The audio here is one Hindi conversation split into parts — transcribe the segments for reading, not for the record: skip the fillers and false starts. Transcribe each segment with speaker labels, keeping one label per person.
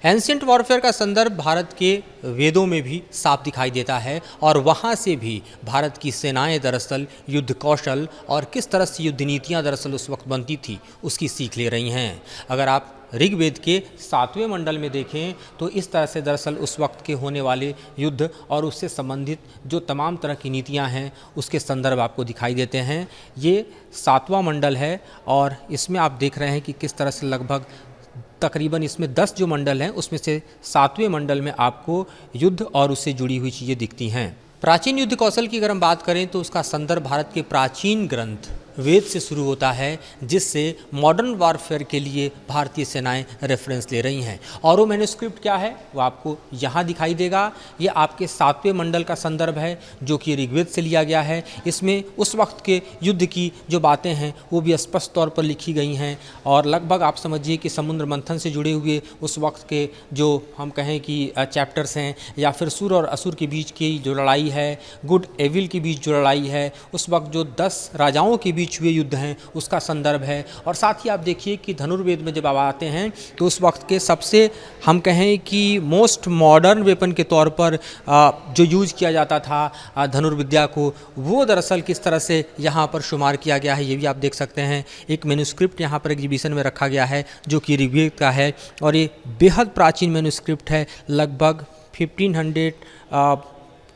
Speaker 1: एंशिएंट वॉरफेयर का संदर्भ भारत के वेदों में भी साफ दिखाई देता है और वहाँ से भी भारत की सेनाएं दरअसल युद्ध कौशल और किस तरह से युद्ध नीतियाँ दरअसल उस वक्त बनती थी उसकी सीख ले रही हैं। अगर आप ऋग्वेद के 7वें मंडल में देखें तो इस तरह से दरअसल उस वक्त के होने वाले युद्ध और उससे संबंधित जो तमाम तरह की नीतियां हैं उसके संदर्भ आपको दिखाई देते हैं। ये 7वां मंडल है और इसमें आप देख रहे हैं कि किस तरह से लगभग तकरीबन इसमें 10 जो मंडल हैं उसमें से 7वें मंडल में आपको युद्ध और उससे जुड़ी हुई चीज़ें दिखती हैं। प्राचीन युद्ध कौशल की अगर हम बात करें तो उसका संदर्भ भारत के प्राचीन ग्रंथ वेद से शुरू होता है, जिससे मॉडर्न वॉरफेयर के लिए भारतीय सेनाएं रेफरेंस ले रही हैं। और वो मैन्युस्क्रिप्ट क्या है वो आपको यहाँ दिखाई देगा। ये आपके 7वें मंडल का संदर्भ है जो कि ऋग्वेद से लिया गया है। इसमें उस वक्त के युद्ध की जो बातें हैं वो भी स्पष्ट तौर पर लिखी गई हैं और लगभग आप समझिए कि समुद्र मंथन से जुड़े हुए उस वक्त के जो हम कहें कि चैप्टर्स हैं या फिर सुर और असुर के बीच की जो लड़ाई है, गुड एविल के बीच जो लड़ाई है, उस वक्त जो 10 राजाओं के बीच हुए युद्ध हैं उसका संदर्भ है। और साथ ही आप देखिए कि धनुर्वेद में जब आप आते हैं तो उस वक्त के सबसे हम कहें कि मोस्ट मॉडर्न वेपन के तौर पर जो यूज़ किया जाता था धनुर्विद्या को, वो दरअसल किस तरह से यहाँ पर शुमार किया गया है ये भी आप देख सकते हैं। एक मैन्युस्क्रिप्ट यहाँ पर एग्जीबिशन में रखा गया है जो कि ऋग्वेद का है और ये बेहद प्राचीन मैन्युस्क्रिप्ट है। लगभग 1500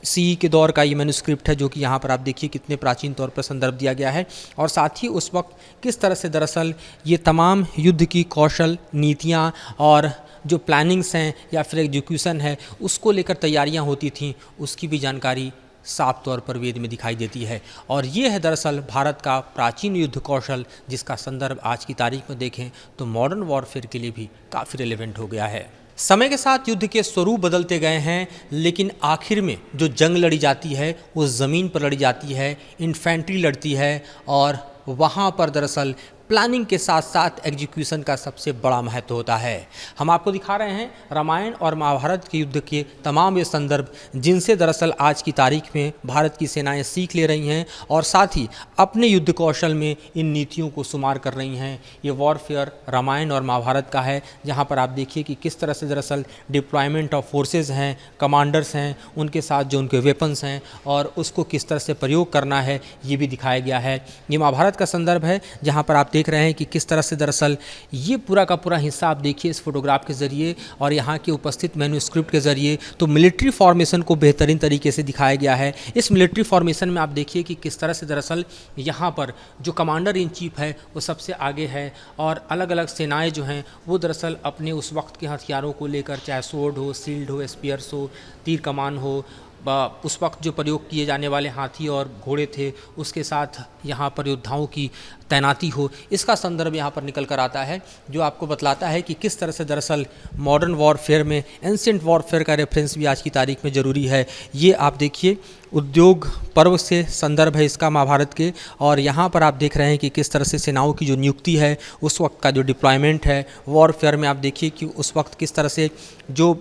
Speaker 1: सी के दौर का ये मैन्युस्क्रिप्ट है जो कि यहाँ पर आप देखिए कितने प्राचीन तौर पर संदर्भ दिया गया है। और साथ ही उस वक्त किस तरह से दरअसल ये तमाम युद्ध की कौशल नीतियाँ और जो प्लानिंग्स हैं या फिर एग्जीक्यूशन है उसको लेकर तैयारियाँ होती थीं, उसकी भी जानकारी साफ तौर पर वेद में दिखाई देती है। और ये है दरअसल भारत का प्राचीन युद्ध कौशल जिसका संदर्भ आज की तारीख में देखें तो मॉडर्न वॉरफेयर के लिए भी काफ़ी रिलेवेंट हो गया है। समय के साथ युद्ध के स्वरूप बदलते गए हैं, लेकिन आखिर में जो जंग लड़ी जाती है वो ज़मीन पर लड़ी जाती है, इन्फेंट्री लड़ती है और वहाँ पर दरअसल प्लानिंग के साथ साथ एग्जीक्यूशन का सबसे बड़ा महत्व होता है। हम आपको दिखा रहे हैं रामायण और महाभारत के युद्ध के तमाम ये संदर्भ जिनसे दरअसल आज की तारीख में भारत की सेनाएं सीख ले रही हैं और साथ ही अपने युद्ध कौशल में इन नीतियों को शुमार कर रही हैं। ये वॉरफेयर रामायण और महाभारत का है जहाँ पर आप देखिए कि किस तरह से दरअसल डिप्लॉयमेंट ऑफ फोर्सेज हैं, कमांडर्स हैं, उनके साथ जो उनके वेपन्स हैं और उसको किस तरह से प्रयोग करना है ये भी दिखाया गया है। ये महाभारत का संदर्भ है जहाँ पर आप देख रहे हैं कि किस तरह से दरअसल ये पूरा का पूरा हिस्सा आप देखिए इस फोटोग्राफ के ज़रिए और यहाँ के उपस्थित मैन्युस्क्रिप्ट के ज़रिए तो मिलिट्री फॉर्मेशन को बेहतरीन तरीके से दिखाया गया है। इस मिलिट्री फॉर्मेशन में आप देखिए कि किस तरह से दरअसल यहाँ पर जो कमांडर इन चीफ है वो सबसे आगे है और अलग अलग सेनाएं जो हैं वो दरअसल अपने उस वक्त के हथियारों को लेकर, चाहे सोर्ड हो, शील्ड हो, स्पीयर्स हो, तीर कमान हो, उस वक्त जो प्रयोग किए जाने वाले हाथी और घोड़े थे उसके साथ यहाँ पर योद्धाओं की तैनाती हो, इसका संदर्भ यहाँ पर निकल कर आता है जो आपको बतलाता है कि किस तरह से दरअसल मॉडर्न वॉरफेयर में एंशिएंट वॉरफेयर का रेफरेंस भी आज की तारीख में ज़रूरी है। ये आप देखिए उद्योग पर्व से संदर्भ है इसका महाभारत के और यहाँ पर आप देख रहे हैं कि किस तरह से सेनाओं की जो नियुक्ति है, उस वक्त का जो डिप्लॉयमेंट है वॉरफेयर में, आप देखिए कि उस वक्त किस तरह से जो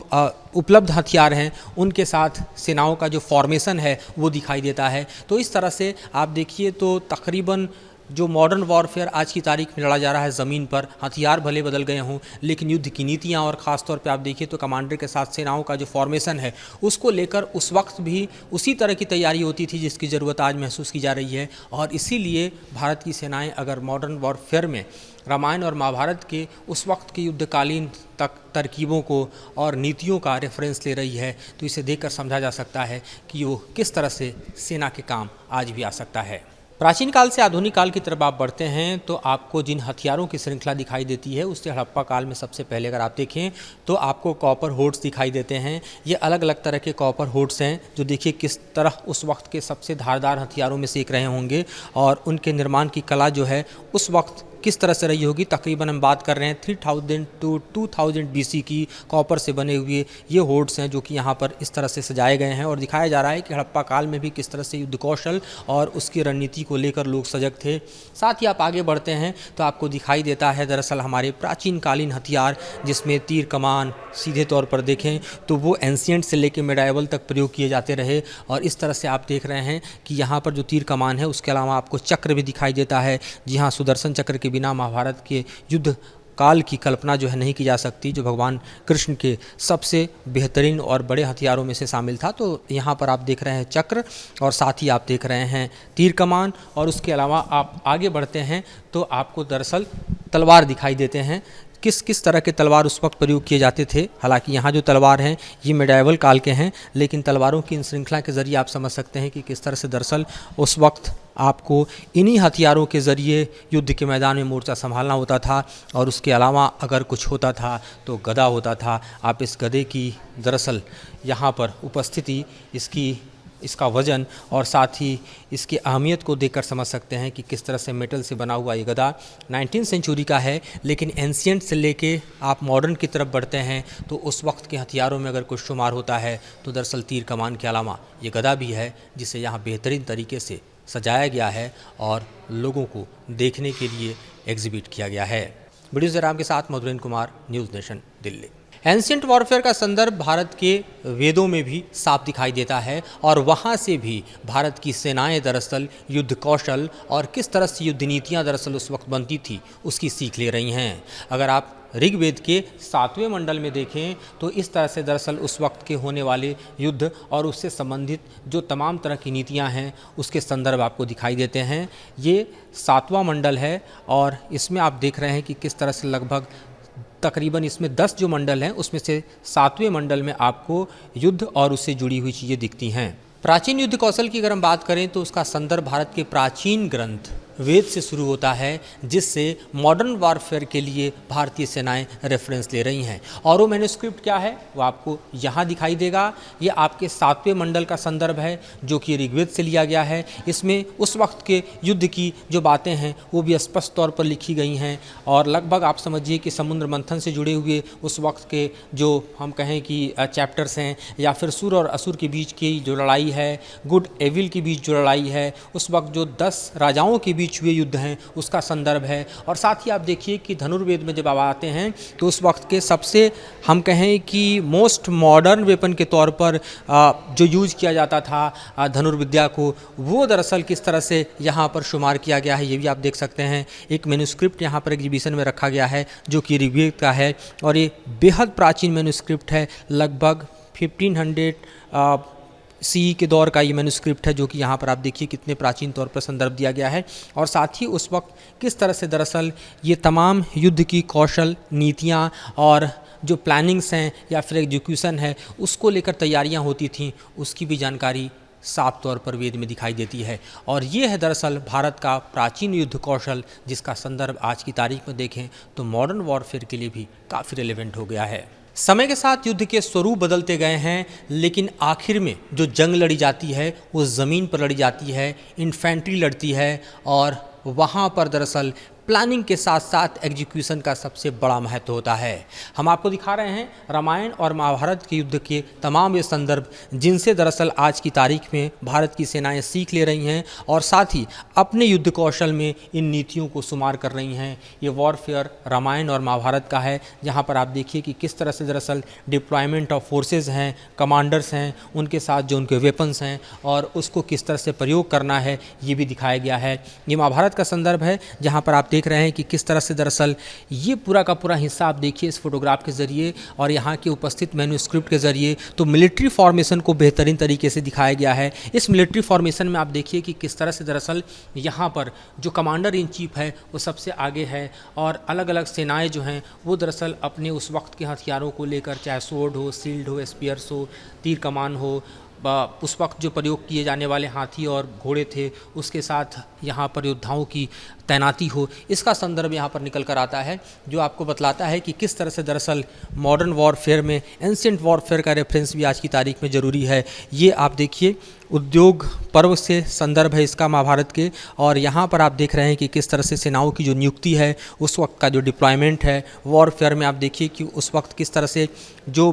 Speaker 1: उपलब्ध हथियार हैं उनके साथ सेनाओं का जो फॉर्मेशन है वो दिखाई देता है। तो इस तरह से आप देखिए तो तकरीबन जो मॉडर्न वॉरफेयर आज की तारीख में लड़ा जा रहा है ज़मीन पर, हथियार भले बदल गए हों लेकिन युद्ध की नीतियाँ और ख़ास तौर पे आप देखिए तो कमांडर के साथ सेनाओं का जो फॉर्मेशन है उसको लेकर उस वक्त भी उसी तरह की तैयारी होती थी जिसकी ज़रूरत आज महसूस की जा रही है। और इसीलिए भारत की सेनाएं अगर मॉडर्न वॉरफेयर में रामायण और महाभारत के उस वक्त के युद्धकालीन तरकीबों को और नीतियों का रेफरेंस ले रही है तो इसे देखकर समझा जा सकता है कि वो किस तरह से सेना के काम आज भी आ सकता है। प्राचीन काल से आधुनिक काल की तरफ आप बढ़ते हैं तो आपको जिन हथियारों की श्रृंखला दिखाई देती है उससे हड़प्पा काल में सबसे पहले अगर आप देखें तो आपको कॉपर होड्स दिखाई देते हैं। ये अलग अलग तरह के कॉपर होड्स हैं जो देखिए किस तरह उस वक्त के सबसे धारदार हथियारों में से एक रहे होंगे और उनके निर्माण की कला जो है उस वक्त किस तरह से रही होगी। तकरीबन हम बात कर रहे हैं 3000 टू 2000 BC की कॉपर से बने हुए ये होड्स हैं जो कि यहाँ पर इस तरह से सजाए गए हैं और दिखाया जा रहा है कि हड़प्पा काल में भी किस तरह से युद्ध कौशल और उसकी रणनीति को लेकर लोग सजग थे। साथ ही आप आगे बढ़ते हैं तो आपको दिखाई देता है दरअसल हमारे प्राचीन कालीन हथियार जिसमें तीर कमान सीधे तौर पर देखें तो वो एंशिएंट से लेकर मिडाइवल तक प्रयोग किए जाते रहे। और इस तरह से आप देख रहे हैं कि यहाँ पर जो तीर कमान है उसके अलावा आपको चक्र भी दिखाई देता है। जी हाँ, सुदर्शन चक्र के बिना महाभारत के युद्ध काल की कल्पना जो है नहीं की जा सकती, जो भगवान कृष्ण के सबसे बेहतरीन और बड़े हथियारों में से शामिल था। तो यहाँ पर आप देख रहे हैं चक्र और साथ ही आप देख रहे हैं तीर कमान, और उसके अलावा आप आगे बढ़ते हैं तो आपको दरअसल तलवार दिखाई देते हैं। किस किस तरह के तलवार उस वक्त प्रयोग किए जाते थे। हालांकि यहाँ जो तलवार हैं ये मेडाइवल काल के हैं, लेकिन तलवारों की इन श्रृंखला के ज़रिए आप समझ सकते हैं कि किस तरह से दरअसल उस वक्त आपको इन्हीं हथियारों के ज़रिए युद्ध के मैदान में मोर्चा संभालना होता था। और उसके अलावा अगर कुछ होता था तो गदा होता था। आप इस गदे की दरअसल यहाँ पर उपस्थिति, इसका वज़न और साथ ही इसकी अहमियत को देखकर समझ सकते हैं कि किस तरह से मेटल से बना हुआ ये गदा 19वीं सेंचुरी का है। लेकिन एंशियंट से लेके आप मॉडर्न की तरफ बढ़ते हैं तो उस वक्त के हथियारों में अगर कुछ शुमार होता है तो दरअसल तीर कमान के अलावा ये गदा भी है, जिसे यहाँ बेहतरीन तरीके से सजाया गया है और लोगों को देखने के लिए एग्जिबिट किया गया है। वीडियो जराम के साथ Madhurendra Kumar, news nation, Delhi. Ancient warfare का संदर्भ भारत के वेदों में भी साफ दिखाई देता है और वहाँ से भी भारत की सेनाएं दरअसल युद्ध कौशल और किस तरह से युद्ध नीतियाँ दरअसल उस वक्त बनती थी उसकी सीख ले रही हैं। अगर आप ऋग्वेद के 7वें मंडल में देखें तो इस तरह से दरअसल उस वक्त के होने वाले युद्ध और उससे संबंधित जो तमाम तरह की नीतियाँ हैं उसके संदर्भ आपको दिखाई देते हैं। ये 7वां मंडल है और इसमें आप देख रहे हैं कि किस तरह से लगभग तकरीबन इसमें 10 जो मंडल हैं उसमें से 7वें मंडल में आपको युद्ध और उससे जुड़ी हुई चीज़ें दिखती हैं। प्राचीन युद्ध कौशल की अगर हम बात करें तो उसका संदर्भ भारत के प्राचीन ग्रंथ वेद से शुरू होता है, जिससे मॉडर्न वॉरफेयर के लिए भारतीय सेनाएं रेफरेंस ले रही हैं। और वो मैन्युस्क्रिप्ट क्या है वो आपको यहाँ दिखाई देगा। ये आपके 7वें मंडल का संदर्भ है जो कि ऋग्वेद से लिया गया है। इसमें उस वक्त के युद्ध की जो बातें हैं वो भी स्पष्ट तौर पर लिखी गई हैं और लगभग आप समझिए कि समुद्र मंथन से जुड़े हुए उस वक्त के जो हम कहें कि चैप्टर्स हैं, या फिर सुर और असुर के बीच की जो लड़ाई है, गुड एविल के बीच जो लड़ाई है, उस वक्त जो 10 राजाओं के बीच हुए युद्ध हैं उसका संदर्भ है। और साथ ही आप देखिए कि धनुर्वेद में जब आप आते हैं तो उस वक्त के सबसे हम कहें कि मोस्ट मॉडर्न वेपन के तौर पर जो यूज़ किया जाता था धनुर्विद्या को, वो दरअसल किस तरह से यहाँ पर शुमार किया गया है ये भी आप देख सकते हैं। एक मैन्युस्क्रिप्ट यहाँ पर एग्जीबिशन में रखा गया है जो कि ऋग्वेद का है और ये बेहद प्राचीन मैन्युस्क्रिप्ट है। लगभग 1500 सी के दौर का ये मैन्युस्क्रिप्ट है जो कि यहाँ पर आप देखिए कितने प्राचीन तौर पर संदर्भ दिया गया है। और साथ ही उस वक्त किस तरह से दरअसल ये तमाम युद्ध की कौशल नीतियाँ और जो प्लानिंग्स हैं या फिर एग्जीक्यूशन है उसको लेकर तैयारियाँ होती थी, उसकी भी जानकारी साफ तौर पर वेद में दिखाई देती है। और ये है दरअसल भारत का प्राचीन युद्ध कौशल, जिसका संदर्भ आज की तारीख में देखें तो मॉडर्न वॉरफेयर के लिए भी काफ़ी रेलेवेंट हो गया है। समय के साथ युद्ध के स्वरूप बदलते गए हैं, लेकिन आखिर में जो जंग लड़ी जाती है वो ज़मीन पर लड़ी जाती है, इन्फेंट्री लड़ती है और वहाँ पर दरअसल प्लानिंग के साथ साथ एग्जीक्यूशन का सबसे बड़ा महत्व होता है। हम आपको दिखा रहे हैं रामायण और महाभारत के युद्ध के तमाम ये संदर्भ जिनसे दरअसल आज की तारीख में भारत की सेनाएं सीख ले रही हैं और साथ ही अपने युद्ध कौशल में इन नीतियों को शुमार कर रही हैं। ये वॉरफेयर रामायण और महाभारत का है, जहाँ पर आप देखिए कि किस तरह से दरअसल डिप्लॉयमेंट ऑफ फोर्सेज हैं, कमांडर्स हैं, उनके साथ जो उनके वेपन्स हैं और उसको किस तरह से प्रयोग करना है ये भी दिखाया गया है। ये महाभारत का संदर्भ है जहाँ पर आप देख रहे हैं कि किस तरह से दरअसल ये पूरा का पूरा हिस्सा आप देखिए इस फोटोग्राफ के ज़रिए और यहाँ के उपस्थित मैन्युस्क्रिप्ट के ज़रिए तो मिलिट्री फॉर्मेशन को बेहतरीन तरीके से दिखाया गया है। इस मिलिट्री फॉर्मेशन में आप देखिए कि किस तरह से दरअसल यहाँ पर जो कमांडर इन चीफ है वो सबसे आगे है और अलग अलग सेनाएं जो हैं वो दरअसल अपने उस वक्त के हथियारों को लेकर, चाहे स्वॉर्ड हो, शील्ड हो, स्पीयर्स हो, तीर कमान हो, उस वक्त जो प्रयोग किए जाने वाले हाथी और घोड़े थे उसके साथ यहाँ पर योद्धाओं की तैनाती हो, इसका संदर्भ यहाँ पर निकल कर आता है जो आपको बतलाता है कि किस तरह से दरअसल मॉडर्न वॉरफेयर में एंशिएंट वॉरफेयर का रेफरेंस भी आज की तारीख में ज़रूरी है। ये आप देखिए उद्योग पर्व से संदर्भ है इसका महाभारत के, और यहाँ पर आप देख रहे हैं कि किस तरह से सेनाओं की जो नियुक्ति है, उस वक्त का जो डिप्लॉयमेंट है वॉरफेयर में, आप देखिए कि उस वक्त किस तरह से जो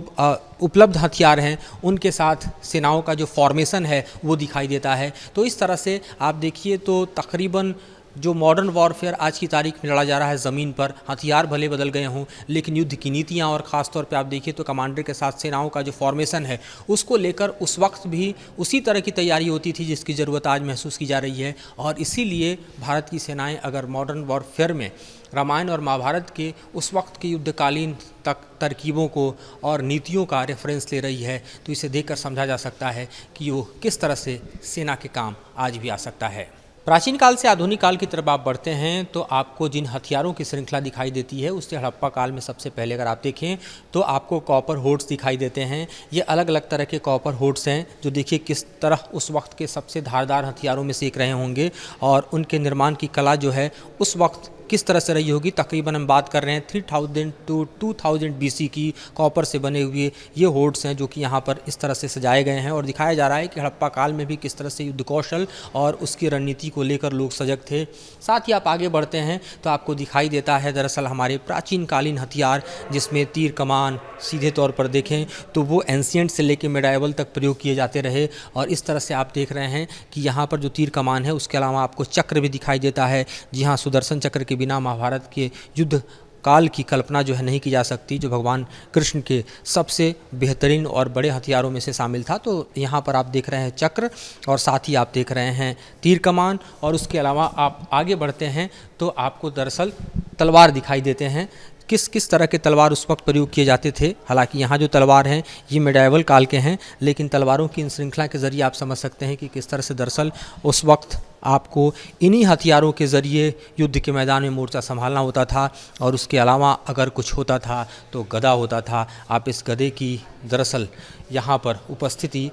Speaker 1: उपलब्ध हथियार हैं उनके साथ सेनाओं का जो फॉर्मेशन है वो दिखाई देता है। तो इस तरह से आप देखिए तो तकरीबन जो मॉडर्न वॉरफेयर आज की तारीख में लड़ा जा रहा है ज़मीन पर, हथियार भले बदल गए हों लेकिन युद्ध की नीतियाँ और ख़ासतौर पे आप देखिए तो कमांडर के साथ सेनाओं का जो फॉर्मेशन है उसको लेकर उस वक्त भी उसी तरह की तैयारी होती थी जिसकी ज़रूरत आज महसूस की जा रही है। और इसीलिए भारत की सेनाएं अगर मॉडर्न वॉरफेयर में रामायण और महाभारत के उस वक्त के युद्धकालीन तक तरकीबों को और नीतियों का रेफरेंस ले रही है तो इसे देखकर समझा जा सकता है कि वो किस तरह से सेना के काम आज भी आ सकता है। प्राचीन काल से आधुनिक काल की तरफ आप बढ़ते हैं तो आपको जिन हथियारों की श्रृंखला दिखाई देती है उससे हड़प्पा काल में सबसे पहले अगर आप देखें तो आपको कॉपर होड्स दिखाई देते हैं। ये अलग अलग तरह के कॉपर होड्स हैं जो देखिए किस तरह उस वक्त के सबसे धारदार हथियारों में से एक रहे होंगे और उनके निर्माण की कला जो है उस वक्त किस तरह से रही होगी। तकरीबन हम बात कर रहे हैं 3000 टू 2000 BC की कॉपर से बने हुए ये होड्स हैं जो कि यहाँ पर इस तरह से सजाए गए हैं और दिखाया जा रहा है कि हड़प्पा काल में भी किस तरह से युद्ध कौशल और उसकी रणनीति को लेकर लोग सजग थे। साथ ही आप आगे बढ़ते हैं तो आपको दिखाई देता है दरअसल हमारे प्राचीन कालीन हथियार जिसमें तीर कमान सीधे तौर पर देखें तो वो एंशिएंट से लेकर मिडाइवल तक प्रयोग किए जाते रहे। और इस तरह से आप देख रहे हैं कि यहाँ पर जो तीर कमान है उसके अलावा आपको चक्र भी दिखाई देता है। जी हाँ, सुदर्शन चक्र के बिना महाभारत के युद्ध काल की कल्पना जो है नहीं की जा सकती, जो भगवान कृष्ण के सबसे बेहतरीन और बड़े हथियारों में से शामिल था। तो यहाँ पर आप देख रहे हैं चक्र और साथ ही आप देख रहे हैं तीर कमान और उसके अलावा आप आगे बढ़ते हैं तो आपको दरअसल तलवार दिखाई देते हैं। किस किस तरह के तलवार उस वक्त प्रयोग किए जाते थे। हालांकि यहाँ जो तलवार हैं ये मिडाइवल काल के हैं लेकिन तलवारों की इन श्रृंखला के ज़रिए आप समझ सकते हैं कि किस तरह से दरअसल उस वक्त आपको इन्हीं हथियारों के ज़रिए युद्ध के मैदान में मोर्चा संभालना होता था। और उसके अलावा अगर कुछ होता था तो गदा होता था। आप इस गदे की दरअसल यहाँ पर उपस्थिति,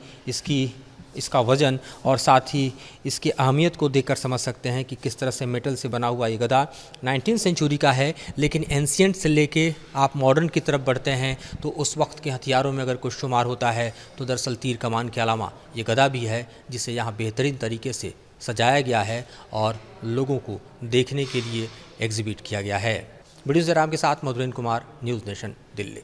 Speaker 1: इसका वज़न और साथ ही इसकी अहमियत को देखकर समझ सकते हैं कि किस तरह से मेटल से बना हुआ ये गदा 19वीं सेंचुरी का है। लेकिन एंशिएंट से लेके आप मॉडर्न की तरफ बढ़ते हैं तो उस वक्त के हथियारों में अगर कुछ शुमार होता है तो दरअसल तीर कमान के अलावा ये गदा भी है जिसे यहाँ बेहतरीन तरीके से सजाया गया है और लोगों को देखने के लिए एग्जिबिट किया गया है। वीडियो जराम के साथ मधुरेंद्र कुमार, न्यूज़ नेशन, दिल्ली।